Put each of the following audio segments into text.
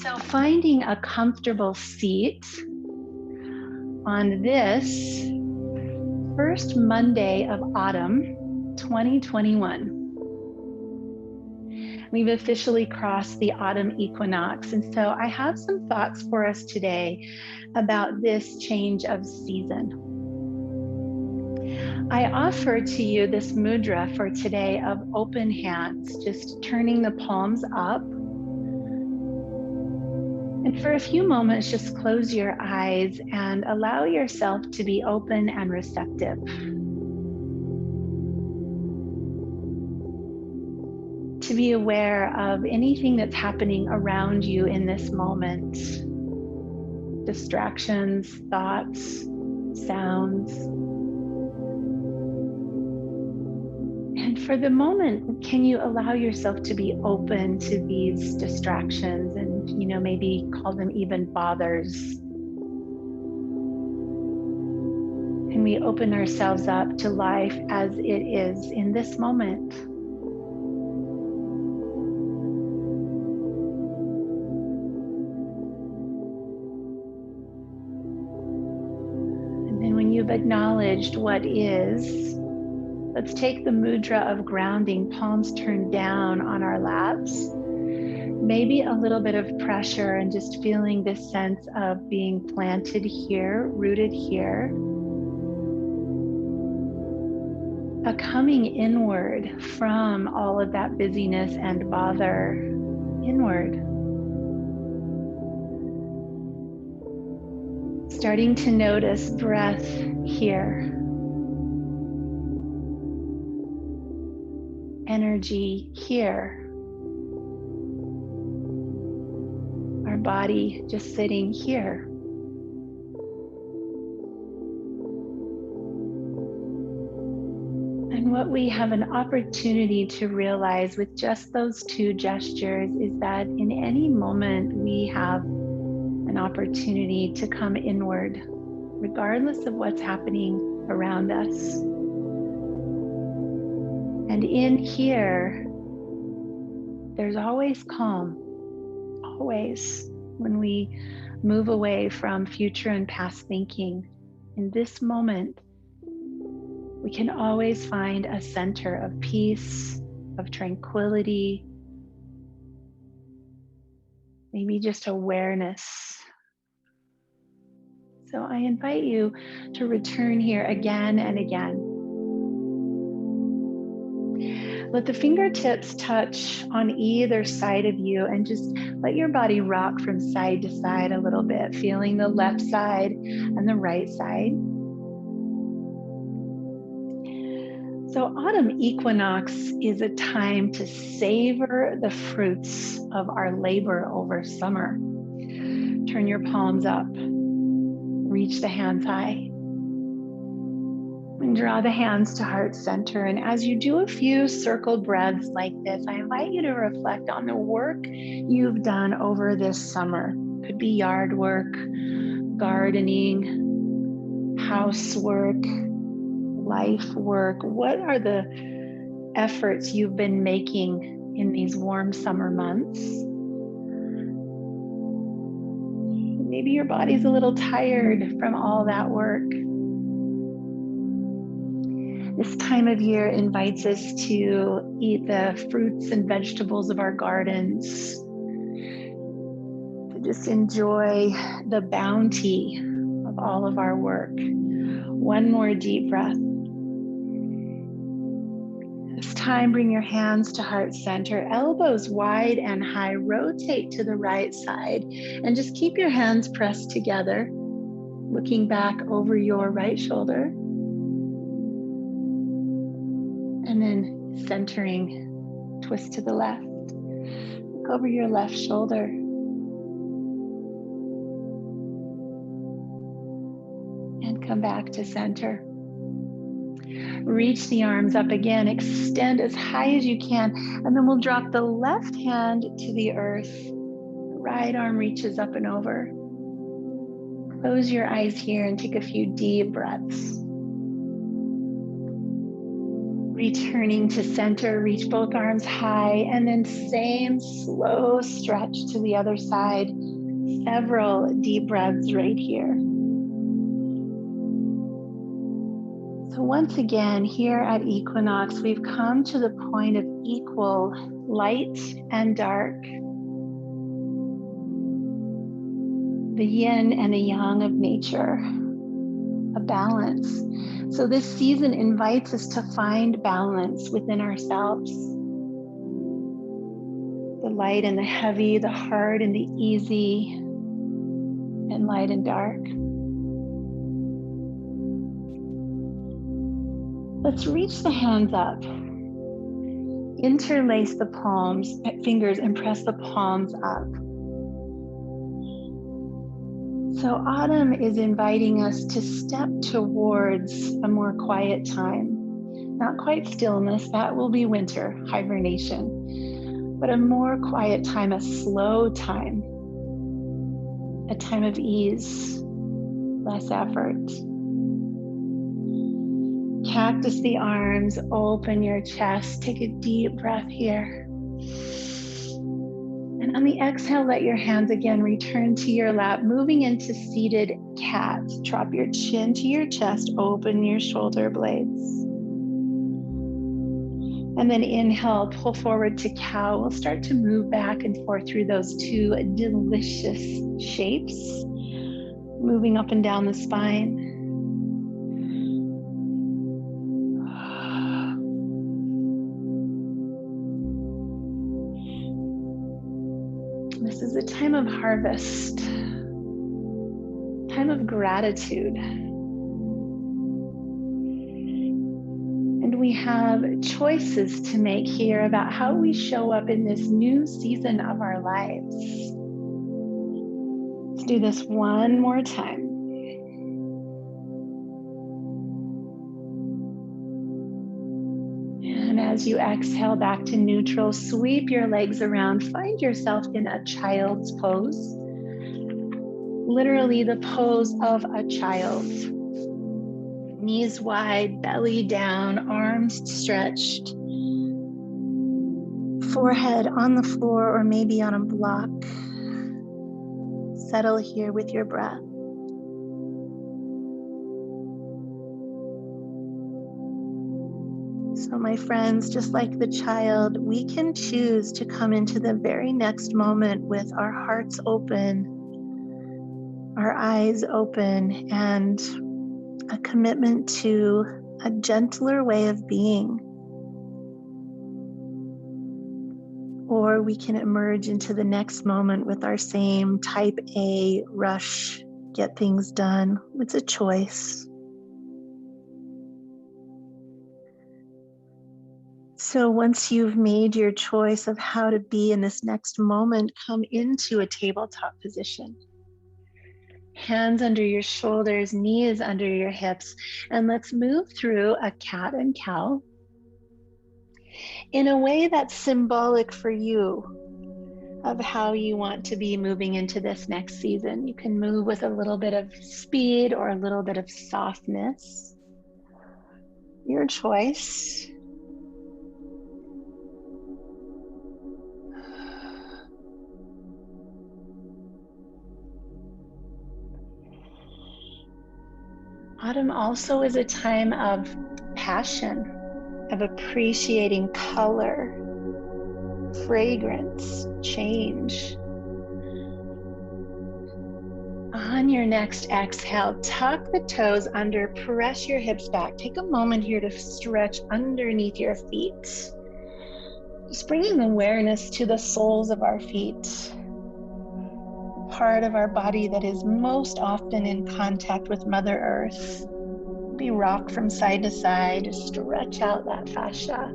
So finding a comfortable seat on this first Monday of autumn, 2021. We've officially crossed the autumn equinox, and so I have some thoughts for us today about this change of season. I offer to you this mudra for today of open hands, just turning the palms up. And for a few moments, just close your eyes and allow yourself to be open and receptive. To be aware of anything that's happening around you in this moment. Distractions, thoughts, sounds. And for the moment, can you allow yourself to be open to these distractions and, maybe call them even bothers? Can we open ourselves up to life as it is in this moment? And then when you've acknowledged what is, let's take the mudra of grounding, palms turned down on our laps. Maybe a little bit of pressure and just feeling this sense of being planted here, rooted here. A coming inward from all of that busyness and bother, inward. Starting to notice breath here. Energy here. Our body just sitting here. And what we have an opportunity to realize with just those two gestures is that in any moment we have an opportunity to come inward, regardless of what's happening around us. And in here, there's always calm, always, when we move away from future and past thinking. In this moment, we can always find a center of peace, of tranquility, maybe just awareness. So I invite you to return here again and again. Let the fingertips touch on either side of you and just let your body rock from side to side a little bit, feeling the left side and the right side. So autumn equinox is a time to savor the fruits of our labor over summer. Turn your palms up, reach the hands high. And draw the hands to heart center. And as you do a few circled breaths like this, I invite you to reflect on the work you've done over this summer. Could be yard work, gardening, housework, life work. What are the efforts you've been making in these warm summer months? Maybe your body's a little tired from all that work. This time of year invites us to eat the fruits and vegetables of our gardens, to just enjoy the bounty of all of our work. One more deep breath. This time, bring your hands to heart center, elbows wide and high, rotate to the right side, and just keep your hands pressed together, looking back over your right shoulder. And then centering, twist to the left. Look over your left shoulder. And come back to center. Reach the arms up again, extend as high as you can, and then we'll drop the left hand to the earth. The right arm reaches up and over. Close your eyes here and take a few deep breaths. Returning to center, reach both arms high, and then same slow stretch to the other side. Several deep breaths right here. So once again, here at equinox, we've come to the point of equal light and dark, the yin and the yang of nature, a balance. So this season invites us to find balance within ourselves. The light and the heavy, the hard and the easy, and light and dark. Let's reach the hands up. Interlace the fingers and press the palms up. So autumn is inviting us to step towards a more quiet time. Not quite stillness, that will be winter, hibernation, but a more quiet time, a slow time, a time of ease, less effort. Cactus the arms, open your chest, take a deep breath here. And on the exhale, let your hands again return to your lap, moving into seated cat. Drop your chin to your chest, open your shoulder blades. And then inhale, pull forward to cow. We'll start to move back and forth through those two delicious shapes, moving up and down the spine. This is a time of harvest, time of gratitude. And we have choices to make here about how we show up in this new season of our lives. Let's do this one more time. And as you exhale back to neutral, sweep your legs around, find yourself in a child's pose. Literally the pose of a child. Knees wide, belly down, arms stretched. Forehead on the floor or maybe on a block. Settle here with your breath. So my friends, just like the child, we can choose to come into the very next moment with our hearts open, our eyes open, and a commitment to a gentler way of being. Or we can emerge into the next moment with our same type A rush, get things done. It's a choice. So once you've made your choice of how to be in this next moment, come into a tabletop position. Hands under your shoulders, knees under your hips, and let's move through a cat and cow in a way that's symbolic for you of how you want to be moving into this next season. You can move with a little bit of speed or a little bit of softness. Your choice. Autumn also is a time of passion, of appreciating color, fragrance, change. On your next exhale, tuck the toes under, press your hips back. Take a moment here to stretch underneath your feet. Just bringing awareness to the soles of our feet, part of our body that is most often in contact with Mother Earth. Be rocked from side to side, to stretch out that fascia.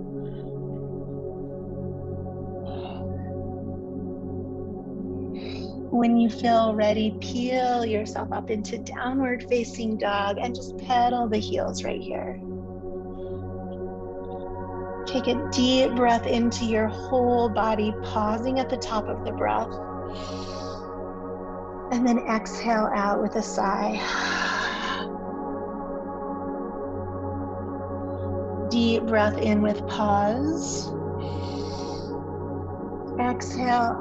When you feel ready, peel yourself up into downward facing dog and just pedal the heels right here. Take a deep breath into your whole body, pausing at the top of the breath. And then exhale out with a sigh. Deep breath in with pause. Exhale.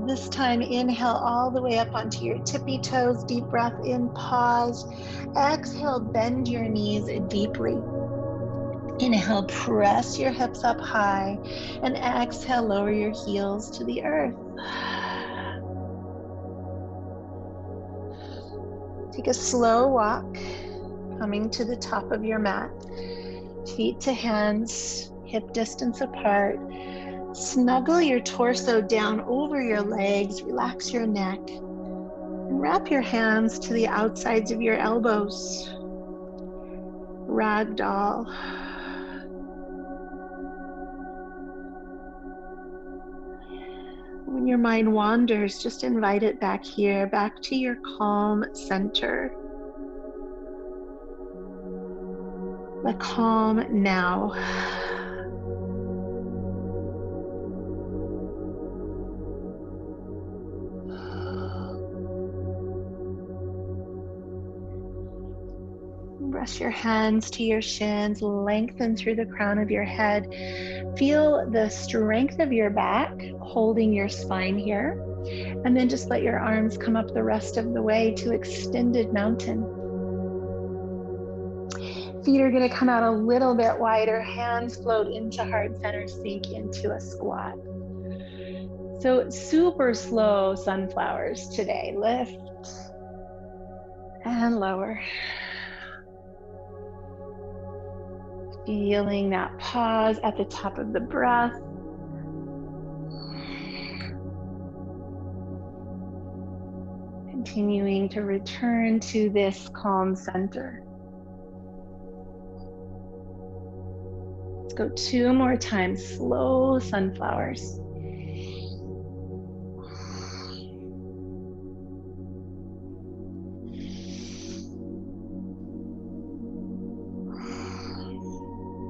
This time, inhale all the way up onto your tippy toes. Deep breath in, pause. Exhale, bend your knees deeply. Inhale, press your hips up high. And exhale, lower your heels to the earth. Take a slow walk, coming to the top of your mat. Feet to hands, hip distance apart. Snuggle your torso down over your legs, relax your neck, and wrap your hands to the outsides of your elbows. Ragdoll. When your mind wanders, just invite it back here, back to your calm center. The calm now. Press your hands to your shins, lengthen through the crown of your head. Feel the strength of your back holding your spine here. And then just let your arms come up the rest of the way to extended mountain. Feet are going to come out a little bit wider. Hands float into heart center, sink into a squat. So super slow sunflowers today. Lift and lower. Feeling that pause at the top of the breath. Continuing to return to this calm center. Let's go 2 more times. Slow sunflowers.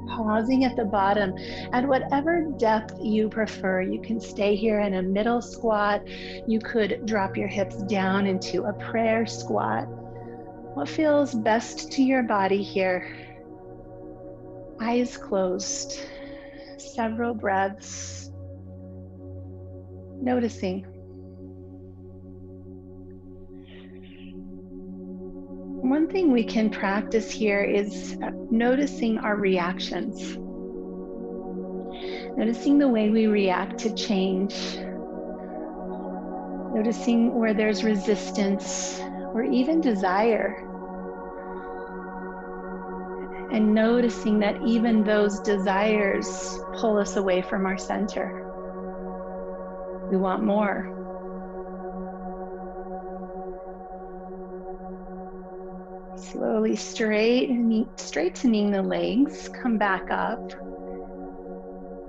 Pausing at the bottom at whatever depth you prefer. You can stay here in a middle squat. You could drop your hips down into a prayer squat. What feels best to your body here? Eyes closed. Several breaths. Noticing. One thing we can practice here is noticing our reactions. Noticing the way we react to change. Noticing where there's resistance or even desire. And noticing that even those desires pull us away from our center. We want more. Slowly straightening the legs, come back up.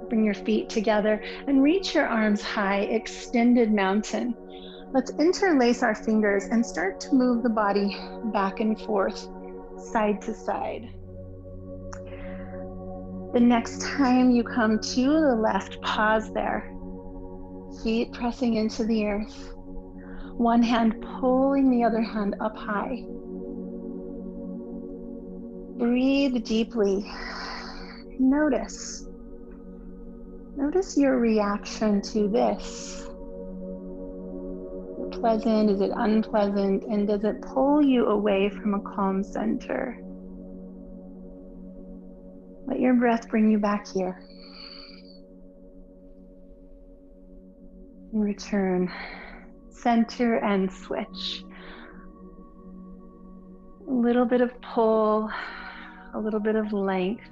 Bring your feet together and reach your arms high, extended mountain. Let's interlace our fingers and start to move the body back and forth, side to side. The next time you come to the left, pause there. Feet pressing into the earth. One hand pulling the other hand up high. Breathe deeply. Notice your reaction to this. Is it pleasant? Is it unpleasant? And does it pull you away from a calm center? Let your breath bring you back here. Return. Center and switch. A little bit of pull, a little bit of length,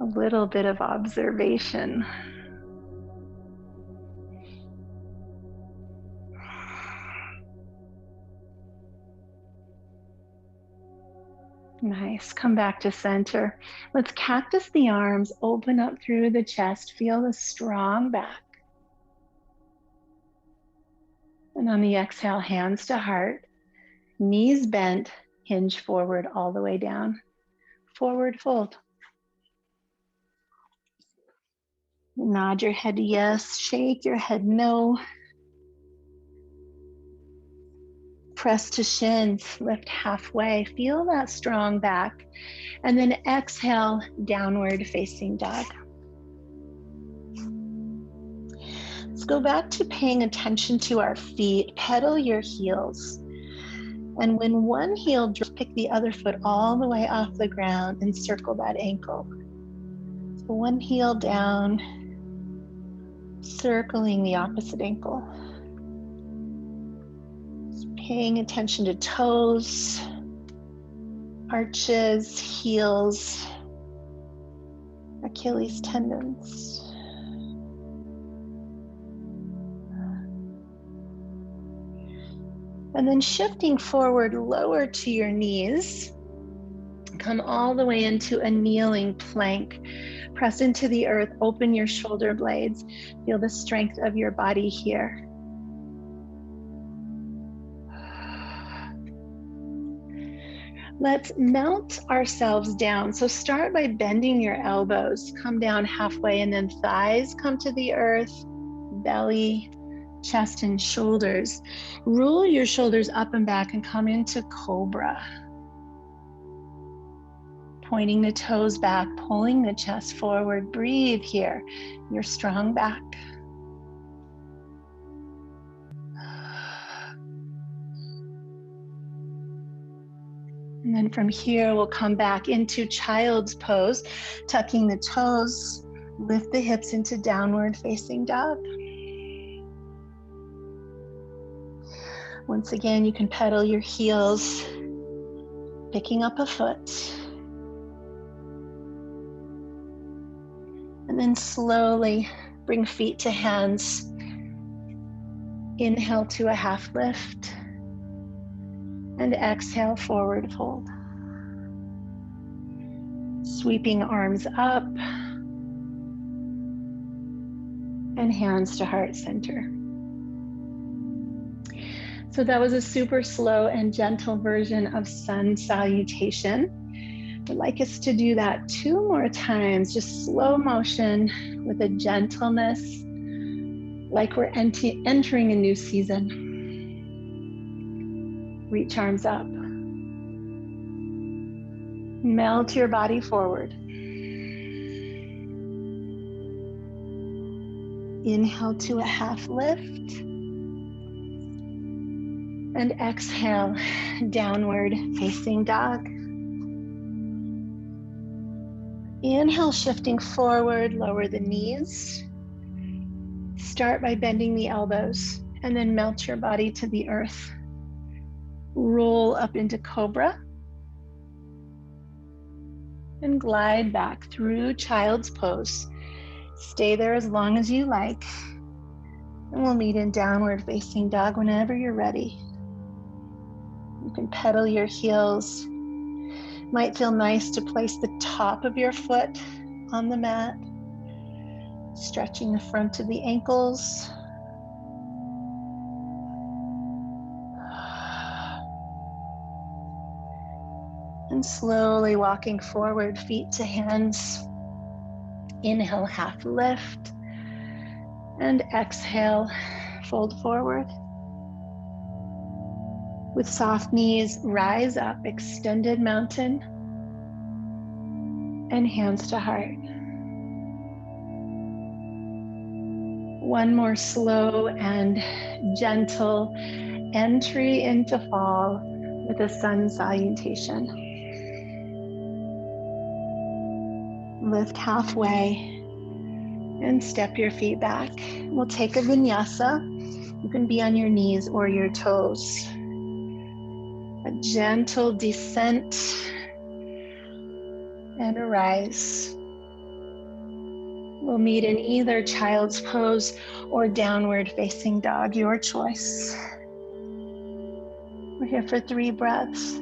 a little bit of observation. Nice. Come back to center. Let's cactus the arms, open up through the chest, feel the strong back. And on the exhale, hands to heart, knees bent, hinge forward all the way down. Forward fold. Nod your head yes, shake your head no. Press to shins, lift halfway. Feel that strong back. And then exhale, downward facing dog. Let's go back to paying attention to our feet. Pedal your heels. And when one heel drops, pick the other foot all the way off the ground and circle that ankle. So one heel down, circling the opposite ankle. Just paying attention to toes, arches, heels, Achilles tendons. And then shifting forward, lower to your knees. Come all the way into a kneeling plank. Press into the earth, open your shoulder blades. Feel the strength of your body here. Let's melt ourselves down. So start by bending your elbows. Come down halfway and then thighs come to the earth, belly, chest and shoulders. Roll your shoulders up and back and come into cobra. Pointing the toes back, pulling the chest forward. Breathe here, your strong back. And then from here, we'll come back into child's pose, tucking the toes, lift the hips into downward facing dog. Once again, you can pedal your heels, picking up a foot. And then slowly bring feet to hands. Inhale to a half lift. And exhale, forward fold. Sweeping arms up. And hands to heart center. So that was a super slow and gentle version of sun salutation. I'd like us to do that 2 more times, just slow motion with a gentleness, like we're entering a new season. Reach arms up. Melt your body forward. Inhale to a half lift. And exhale, downward facing dog. Inhale, shifting forward, lower the knees. Start by bending the elbows and then melt your body to the earth. Roll up into cobra. And glide back through child's pose. Stay there as long as you like. And we'll meet in downward facing dog whenever you're ready. You can pedal your heels. Might feel nice to place the top of your foot on the mat, stretching the front of the ankles. And slowly walking forward, feet to hands. Inhale, half lift. And exhale, fold forward. With soft knees, rise up, extended mountain, and hands to heart. One more slow and gentle entry into fall with a sun salutation. Lift halfway and step your feet back. We'll take a vinyasa. You can be on your knees or your toes. A gentle descent and a rise. We'll meet in either child's pose or downward facing dog, your choice. We're here for 3 breaths.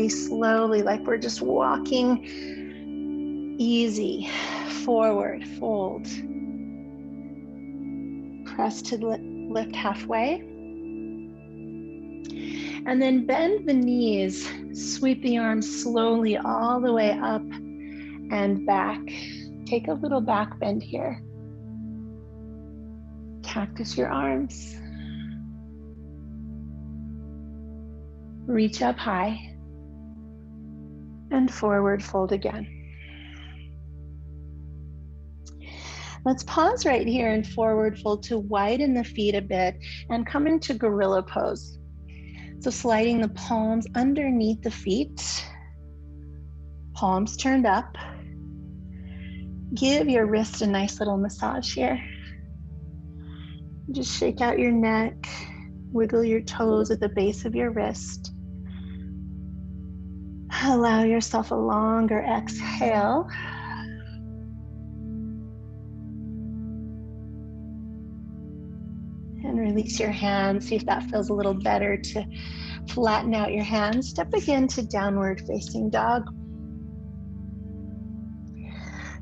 Slowly, like we're just walking easy, forward, fold. Press to lift halfway. And then bend the knees, sweep the arms slowly all the way up and back. Take a little back bend here. Cactus your arms. Reach up high and forward fold again. Let's pause right here and forward fold to widen the feet a bit and come into gorilla pose. So sliding the palms underneath the feet, palms turned up. Give your wrist a nice little massage here. Just shake out your neck, wiggle your toes at the base of your wrist. Allow yourself a longer exhale. And release your hands. See if that feels a little better to flatten out your hands. Step again to downward facing dog.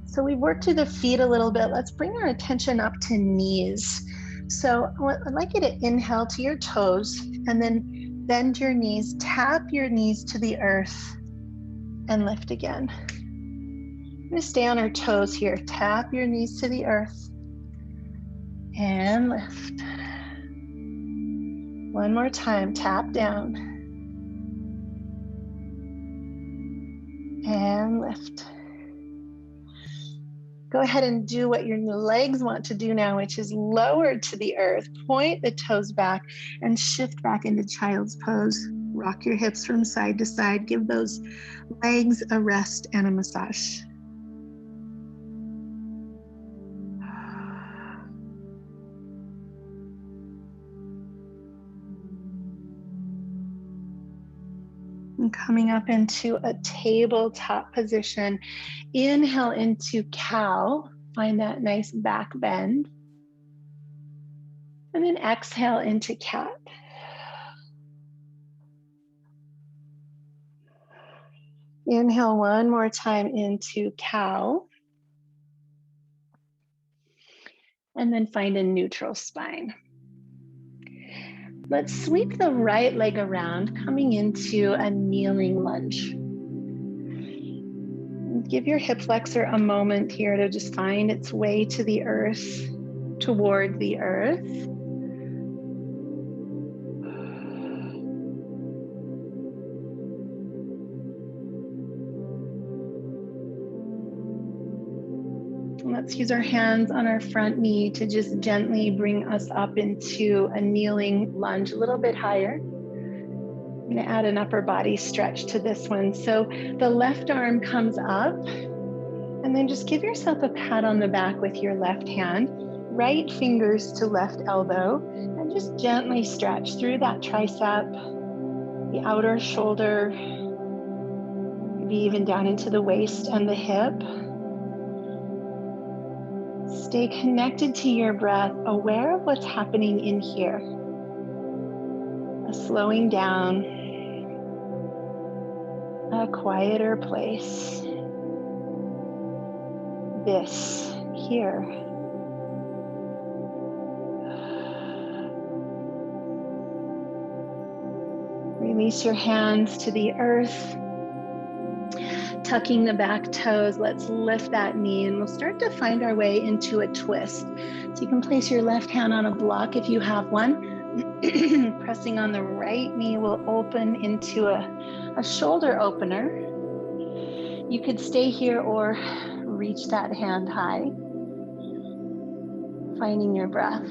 So we've worked through the feet a little bit. Let's bring our attention up to knees. So I'd like you to inhale to your toes and then bend your knees, tap your knees to the earth and lift again. We're going to stay on our toes here. Tap your knees to the earth and lift. One more time, tap down and lift. Go ahead and do what your legs want to do now, which is lower to the earth, point the toes back and shift back into child's pose. Rock your hips from side to side. Give those legs a rest and a massage. And coming up into a tabletop position. Inhale into cow. Find that nice back bend. And then exhale into cat. Inhale one more time into cow. And then find a neutral spine. Let's sweep the right leg around, coming into a kneeling lunge. Give your hip flexor a moment here to just find its way to the earth, toward the earth. Let's use our hands on our front knee to just gently bring us up into a kneeling lunge, a little bit higher. I'm going to add an upper body stretch to this one. So the left arm comes up, and then just give yourself a pat on the back with your left hand, right fingers to left elbow, and just gently stretch through that tricep, the outer shoulder, maybe even down into the waist and the hip. Stay connected to your breath, aware of what's happening in here. A slowing down, a quieter place. This here. Release your hands to the earth. Tucking the back toes, let's lift that knee and we'll start to find our way into a twist. So you can place your left hand on a block if you have one. Pressing on the right knee will open into a shoulder opener. You could stay here or reach that hand high. Finding your breath.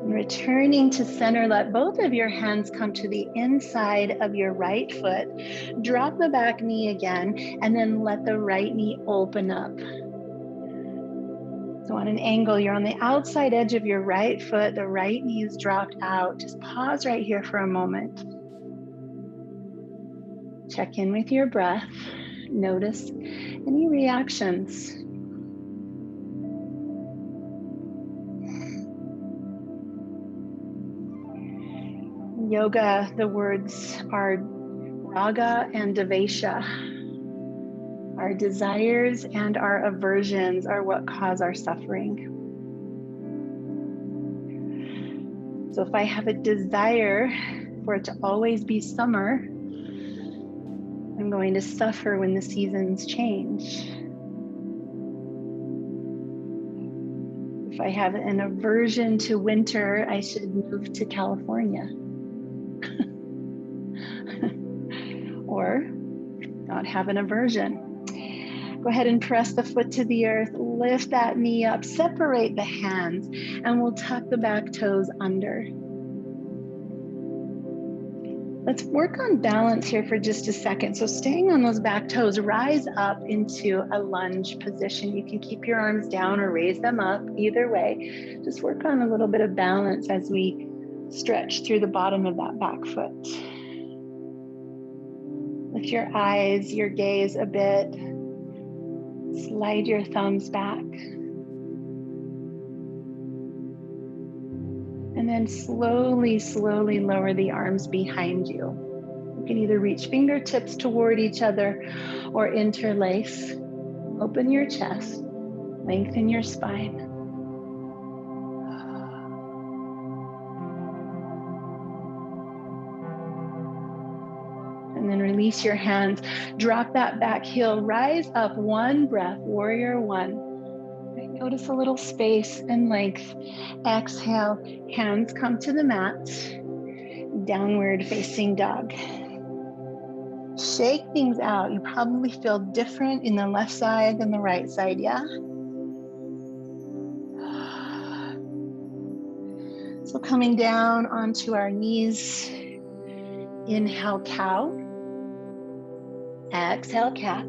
Returning to center, let both of your hands come to the inside of your right foot. Drop the back knee again, and then let the right knee open up. So on an angle, you're on the outside edge of your right foot, the right knee is dropped out. Just pause right here for a moment. Check in with your breath. Notice any reactions. Yoga, the words are raga and devesha. Our desires and our aversions are what cause our suffering. So if I have a desire for it to always be summer, I'm going to suffer when the seasons change. If I have an aversion to winter, I should move to California. Or not have an aversion. Go ahead and press the foot to the earth, lift that knee up, separate the hands, and we'll tuck the back toes under. Let's work on balance here for just a second. So staying on those back toes, rise up into a lunge position. You can keep your arms down or raise them up, either way. Just work on a little bit of balance as we stretch through the bottom of that back foot. Lift your eyes, your gaze a bit. Slide your thumbs back. And then slowly, slowly lower the arms behind you. You can either reach fingertips toward each other or interlace. Open your chest, lengthen your spine. And then release your hands. Drop that back heel, rise up one breath, warrior one. Notice a little space and length. Exhale, hands come to the mat. Downward facing dog. Shake things out. You probably feel different in the left side than the right side, yeah? So coming down onto our knees. Inhale, cow. Exhale, cat.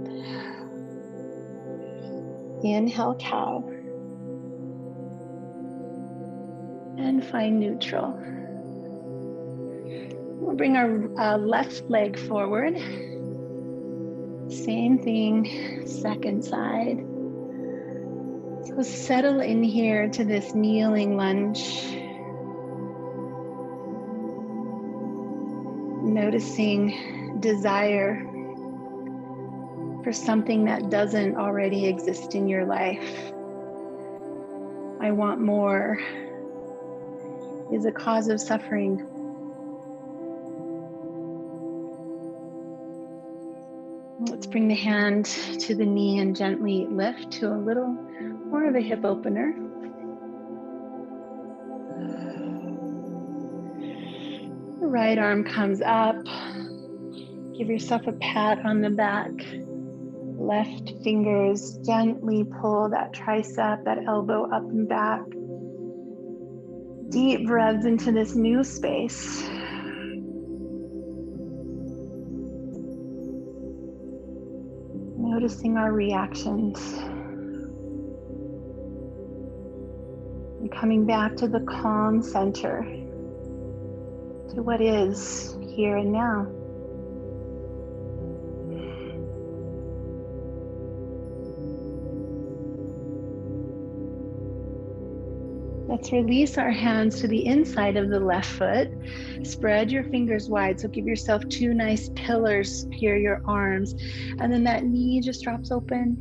Inhale, cow. And find neutral. We'll bring our left leg forward. Same thing, second side. So settle in here to this kneeling lunge. Noticing desire for something that doesn't already exist in your life. I want more is a cause of suffering. Let's bring the hand to the knee and gently lift to a little more of a hip opener. The right arm comes up. Give yourself a pat on the back. Left fingers gently pull that tricep, that elbow up and back. Deep breaths into this new space. Noticing our reactions. And coming back to the calm center, to what is here and now. Let's release our hands to the inside of the left foot. Spread your fingers wide. So give yourself two nice pillars here, your arms. And then that knee just drops open.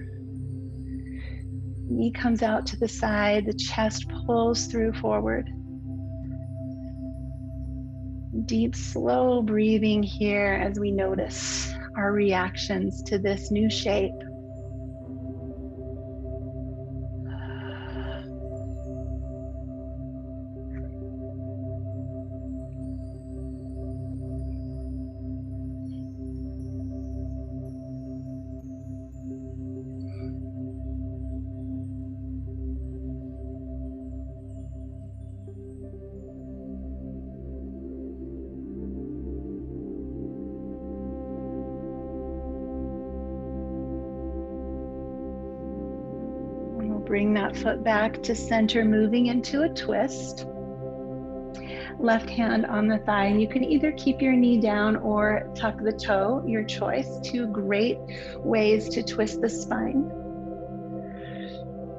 Knee comes out to the side. The chest pulls through forward. Deep, slow breathing here as we notice our reactions to this new shape. Bring that foot back to center, moving into a twist. Left hand on the thigh, and you can either keep your knee down or tuck the toe, your choice. Two great ways to twist the spine.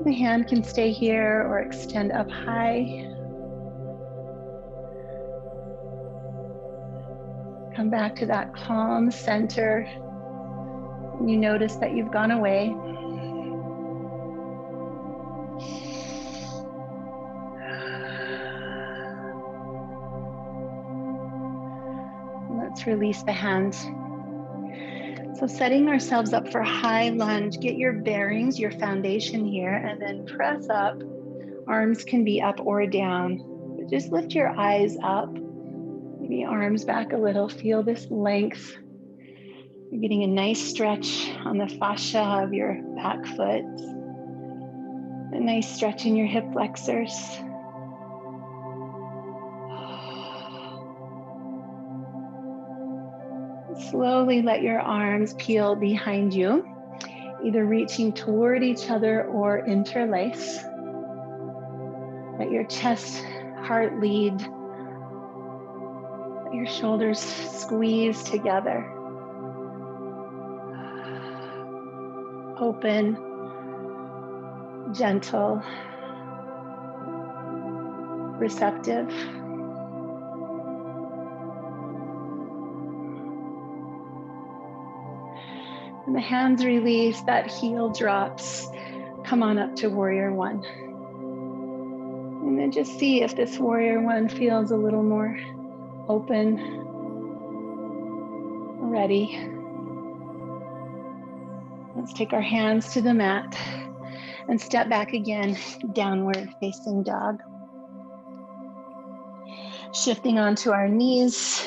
The hand can stay here or extend up high. Come back to that calm center. And you notice that you've gone away. Let's release the hands. So setting ourselves up for high lunge, get your bearings, your foundation here, and then press up. Arms can be up or down, but just lift your eyes up. Maybe arms back a little, feel this length. You're getting a nice stretch on the fascia of your back foot. A nice stretch in your hip flexors. Slowly let your arms peel behind you, either reaching toward each other or interlace. Let your chest, heart lead. Let your shoulders squeeze together. Open, gentle, receptive. And the hands release, that heel drops. Come on up to warrior one. And then just see if this warrior one feels a little more open, ready. Let's take our hands to the mat and step back again, downward facing dog. Shifting onto our knees.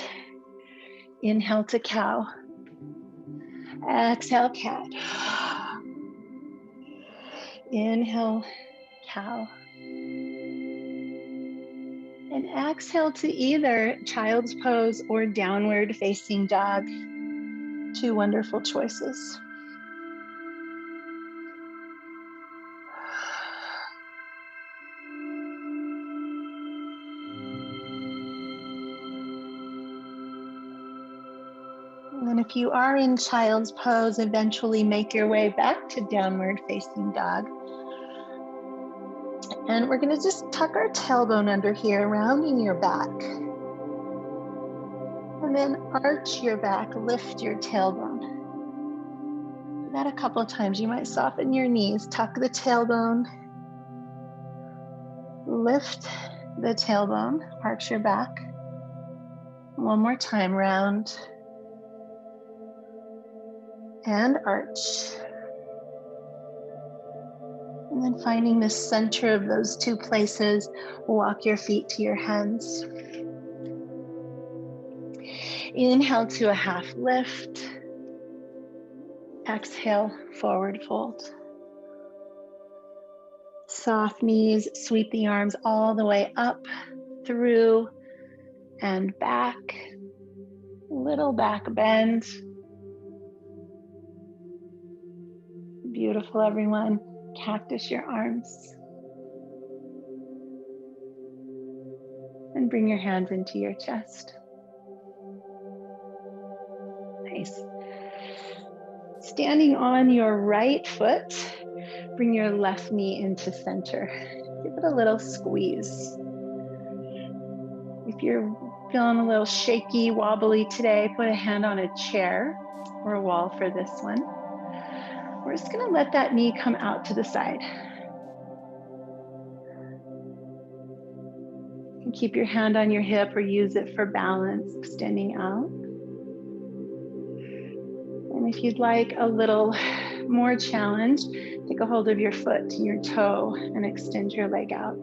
Inhale to cow. Exhale, cat. Inhale, cow. And exhale to either child's pose or downward facing dog. Two wonderful choices. And then if you are in child's pose, eventually make your way back to downward facing dog. And we're going to just tuck our tailbone under here, rounding your back. And then arch your back, lift your tailbone. Do that a couple of times. You might soften your knees, tuck the tailbone, lift the tailbone, arch your back. One more time, round and arch. And then finding the center of those two places, walk your feet to your hands. Inhale to a half lift. Exhale, forward fold. Soft knees, sweep the arms all the way up, through, and back. Little back bend. Beautiful, everyone. Cactus your arms. And bring your hands into your chest. Nice. Standing on your right foot, bring your left knee into center. Give it a little squeeze. If you're feeling a little shaky, wobbly today, put a hand on a chair or a wall for this one. We're just going to let that knee come out to the side. You can keep your hand on your hip or use it for balance, extending out. And if you'd like a little more challenge, take a hold of your foot to your toe and extend your leg out.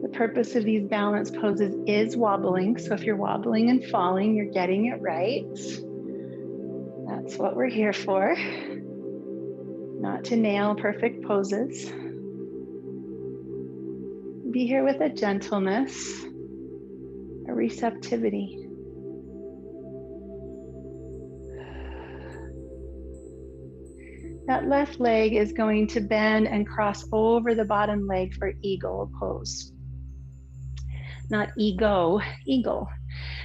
The purpose of these balance poses is wobbling. So if you're wobbling and falling, you're getting it right. That's what we're here for. Not to nail perfect poses. Be here with a gentleness, a receptivity. That left leg is going to bend and cross over the bottom leg for eagle pose. Not ego, eagle.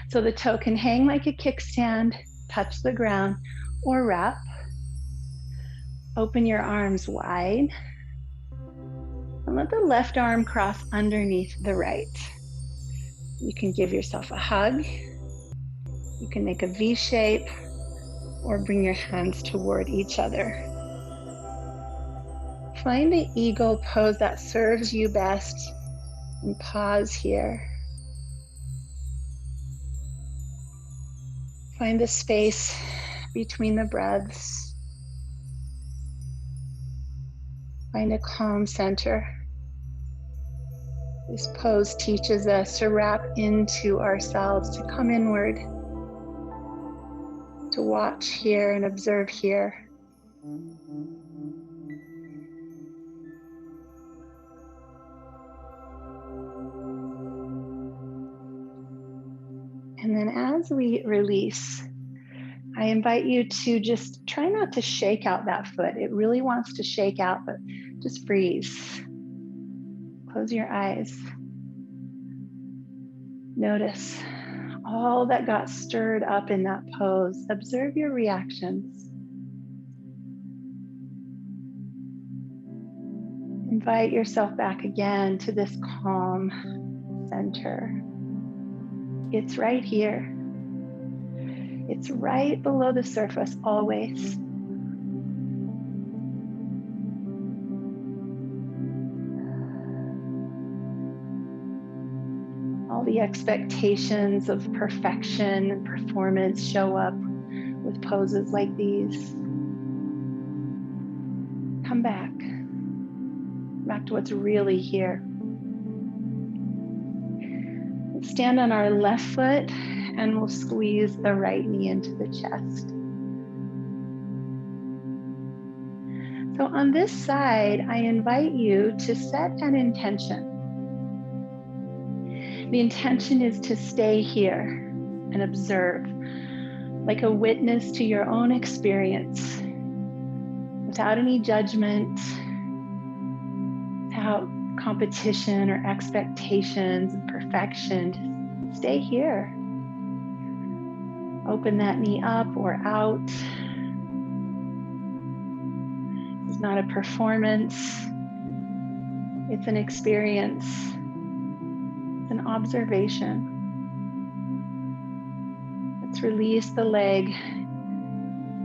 So the toe can hang like a kickstand, touch the ground, or wrap. Open your arms wide. And let the left arm cross underneath the right. You can give yourself a hug. You can make a V shape or bring your hands toward each other. Find the eagle pose that serves you best and pause here. Find the space between the breaths. Find a calm center. This pose teaches us to wrap into ourselves, to come inward, to watch here and observe here. And then as we release, I invite you to just try not to shake out that foot. It really wants to shake out, but just freeze. Close your eyes. Notice all that got stirred up in that pose. Observe your reactions. Invite yourself back again to this calm center. It's right here. It's right below the surface, always. All the expectations of perfection and performance show up with poses like these. Come back to what's really here. Let's stand on our left foot and we'll squeeze the right knee into the chest. So on this side, I invite you to set an intention. The intention is to stay here and observe, like a witness to your own experience, without any judgment, without competition or expectations and perfection. Just stay here. Open that knee up or out. It's not a performance. It's an experience. It's an observation. Let's release the leg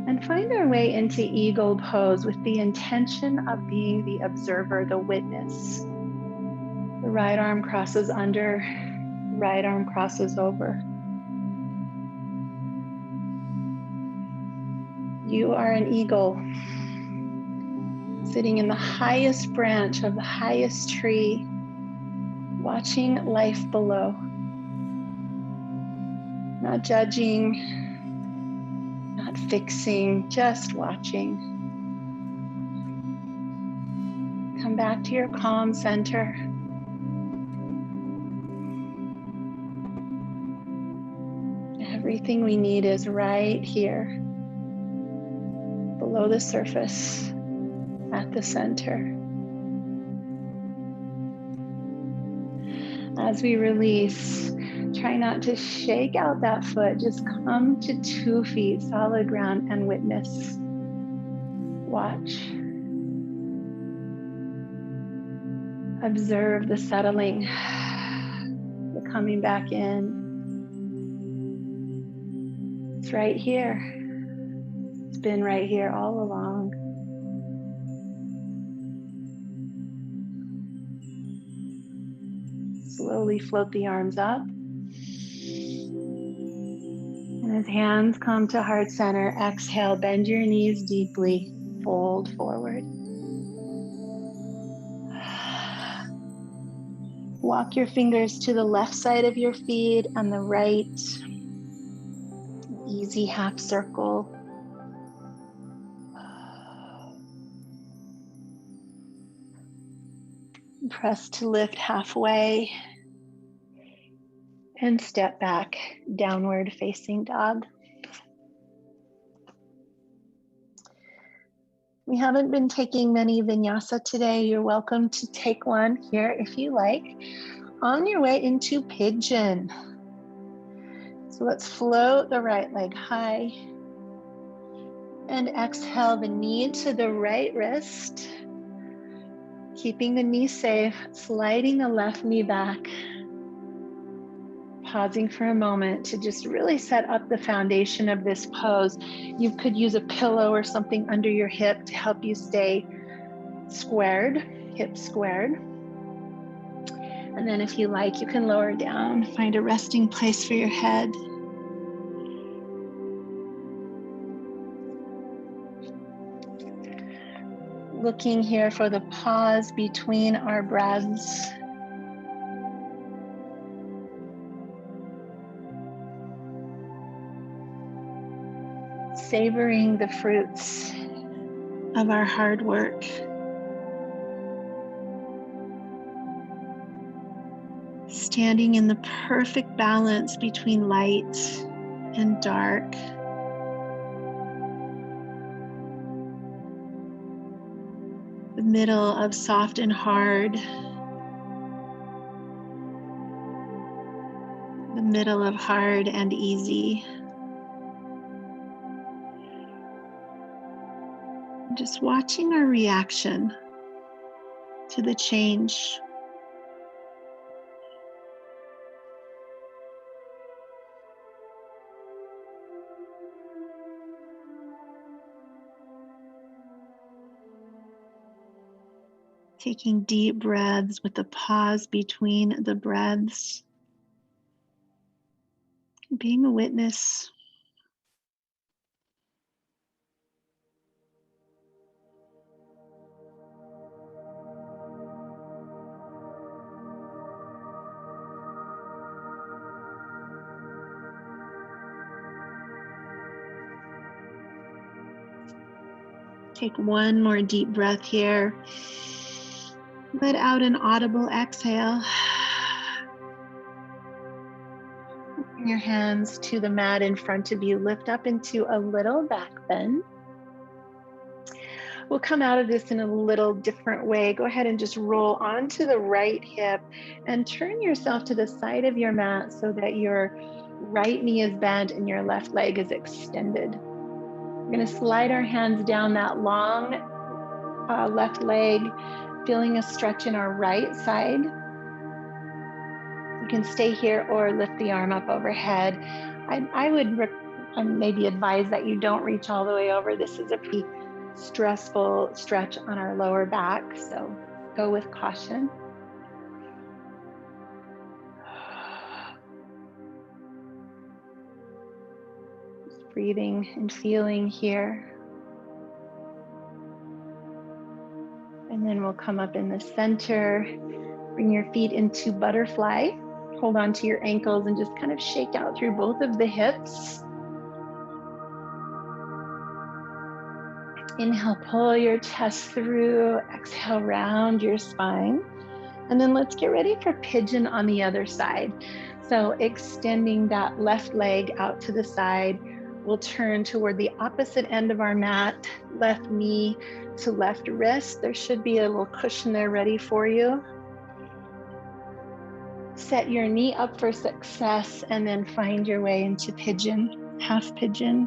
and find our way into eagle pose with the intention of being the observer, the witness. The right arm crosses under, right arm crosses over. You are an eagle sitting in the highest branch of the highest tree, watching life below. Not judging, not fixing, just watching. Come back to your calm center. Everything we need is right here, below the surface, at the center. As we release, try not to shake out that foot. Just come to 2 feet, solid ground, and witness. Watch. Observe the settling, the coming back in. It's right here. It's been right here all along. Slowly float the arms up. And as hands come to heart center, exhale, bend your knees deeply, fold forward. Walk your fingers to the left side of your feet and the right. Easy half circle. Press to lift halfway. And step back, downward facing dog. We haven't been taking many vinyasa today. You're welcome to take one here if you like. On your way into pigeon. So let's float the right leg high. And exhale the knee to the right wrist. Keeping the knee safe, sliding the left knee back. pausing for a moment to just really set up the foundation of this pose. You could use a pillow or something under your hip to help you stay squared, hips squared. And then if you like, you can lower down, find a resting place for your head. Looking here for the pause between our breaths. Savoring the fruits of our hard work. Standing in the perfect balance between light and dark. The middle of soft and hard. The middle of hard and easy. Just watching our reaction to the change. Taking deep breaths with the pause between the breaths. Being a witness. Take one more deep breath here. Let out an audible exhale. Bring your hands to the mat in front of you. Lift up into a little back bend. We'll come out of this in a little different way. Go ahead and just roll onto the right hip and turn yourself to the side of your mat so that your right knee is bent and your left leg is extended. We're going to slide our hands down that long left leg, feeling a stretch in our right side. You can stay here or lift the arm up overhead. I would maybe advise that you don't reach all the way over. This is a pretty stressful stretch on our lower back, so go with caution. Just breathing and feeling here. And then we'll come up in the center, bring your feet into butterfly. Hold on to your ankles and just kind of shake out through both of the hips. Inhale, pull your chest through. Exhale, round your spine. And then let's get ready for pigeon on the other side. So extending that left leg out to the side, we'll turn toward the opposite end of our mat, left knee to left wrist. There should be a little cushion there ready for you. Set your knee up for success and then find your way into pigeon, half pigeon.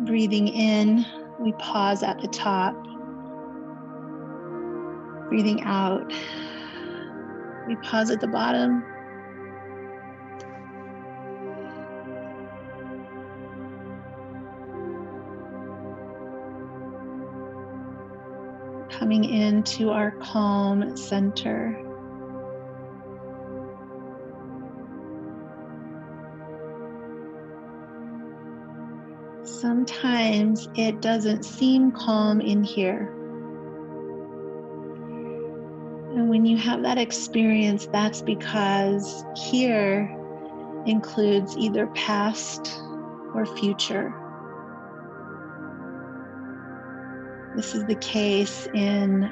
Breathing in, we pause at the top. Breathing out, we pause at the bottom. Coming into our calm center. Sometimes it doesn't seem calm in here. And when you have that experience, that's because here includes either past or future. This is the case in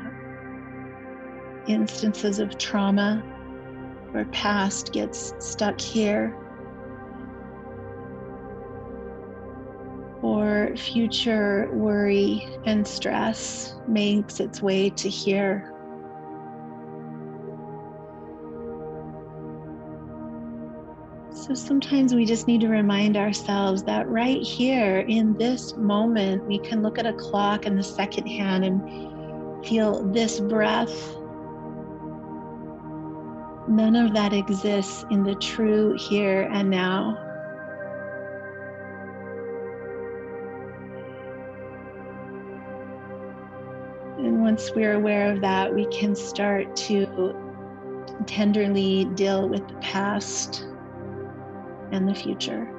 instances of trauma where past gets stuck here, or future worry and stress makes its way to here. So sometimes we just need to remind ourselves that right here in this moment, we can look at a clock in the second hand and Feel this breath. None of that exists in the true here and now. And once we're aware of that, we can start to tenderly deal with the past and the future.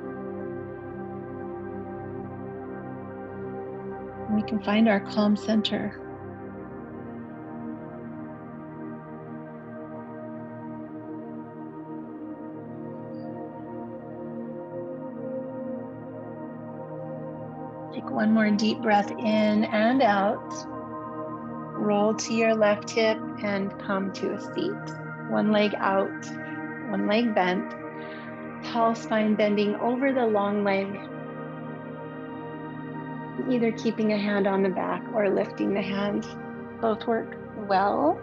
We can find our calm center. Take one more deep breath in and out. Roll to your left hip and come to a seat. One leg out, one leg bent. Tall spine bending over the long leg. Either keeping a hand on the back or lifting the hand. Both work well.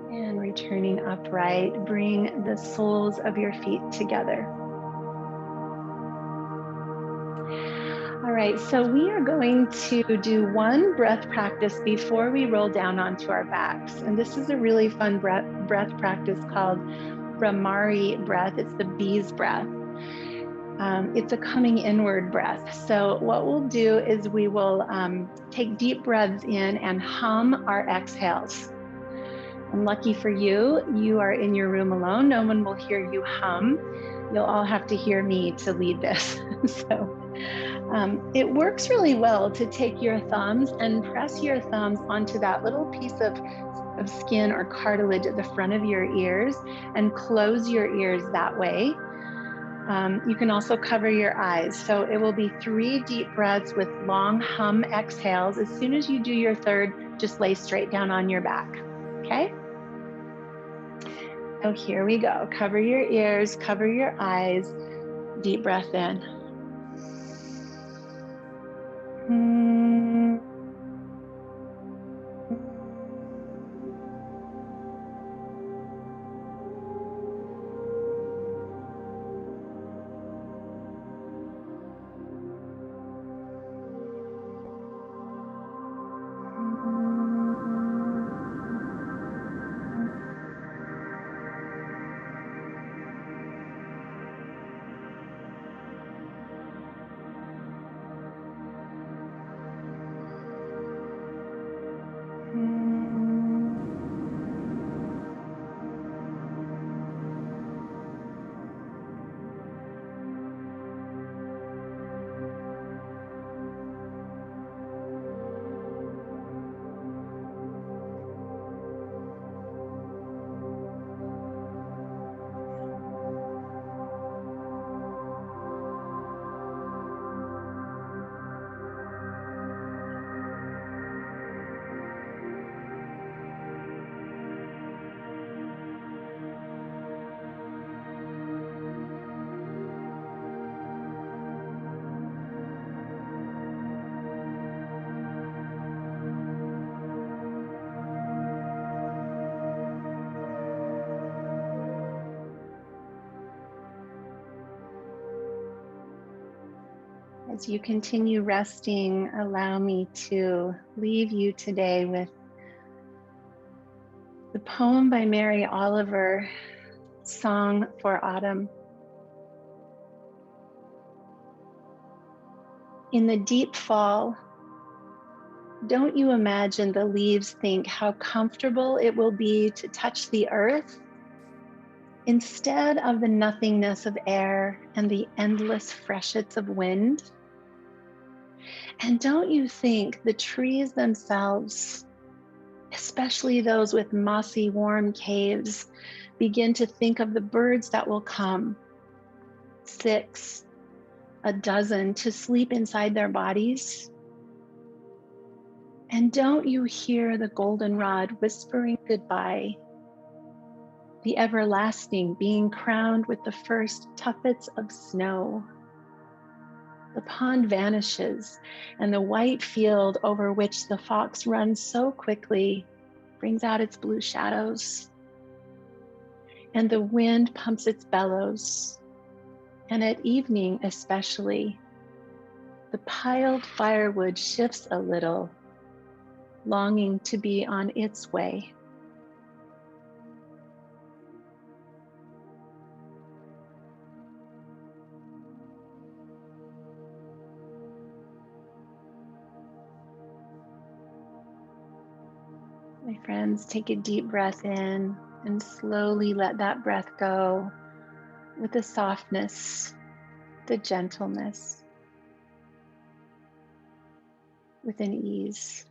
And returning upright, bring the soles of your feet together. All right, so we are going to do one breath practice before we roll down onto our backs. And this is a really fun breath practice called Brahmari breath. It's the bee's breath. It's a coming inward breath. So what we'll do is we will take deep breaths in and hum our exhales. And lucky for you, you are in your room alone. No one will hear you hum. You'll all have to hear me to lead this. So it works really well to take your thumbs and press your thumbs onto that little piece of skin or cartilage at the front of your ears and close your ears that way. You can also cover your eyes. So it will be 3 deep breaths with long hum exhales. As soon as you do your third, just lay straight down on your back, okay? So here we go. Cover your ears, cover your eyes. Deep breath in. As you continue resting, allow me to leave you today with the poem by Mary Oliver, Song for Autumn. In the deep fall, don't you imagine the leaves think how comfortable it will be to touch the earth instead of the nothingness of air and the endless freshets of wind? And don't you think the trees themselves, especially those with mossy, warm caves, begin to think of the birds that will come, 6, a dozen, to sleep inside their bodies? And don't you hear the goldenrod whispering goodbye, the everlasting being crowned with the first tuffets of snow, The pond vanishes, and the white field over which the fox runs so quickly brings out its blue shadows. And the wind pumps its bellows. And at evening, especially, the piled firewood shifts a little, longing to be on its way. My friends, take a deep breath in and slowly let that breath go with the softness, the gentleness, with an ease.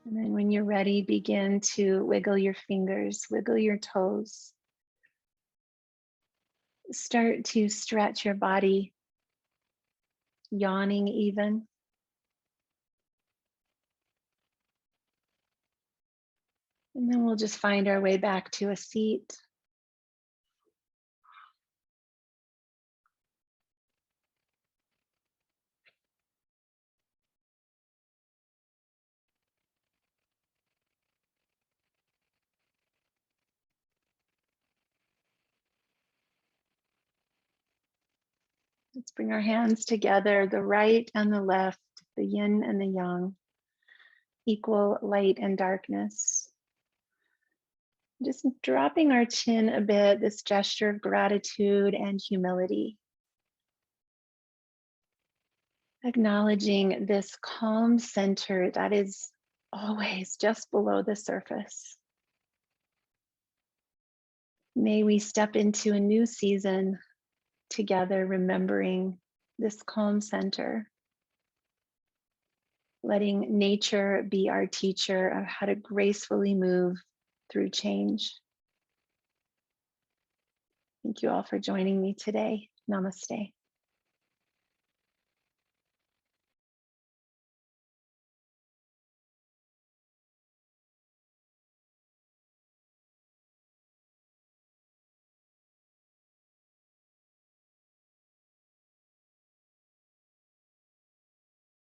And then when you're ready, begin to wiggle your fingers, wiggle your toes. Start to stretch your body, yawning even. And then we'll just find our way back to a seat. Let's bring our hands together, the right and the left, the yin and the yang, equal light and darkness. Just dropping our chin a bit, this gesture of gratitude and humility. Acknowledging this calm center that is always just below the surface. May we step into a new season together, remembering this calm center, letting nature be our teacher of how to gracefully move through change. Thank you all for joining me today. Namaste.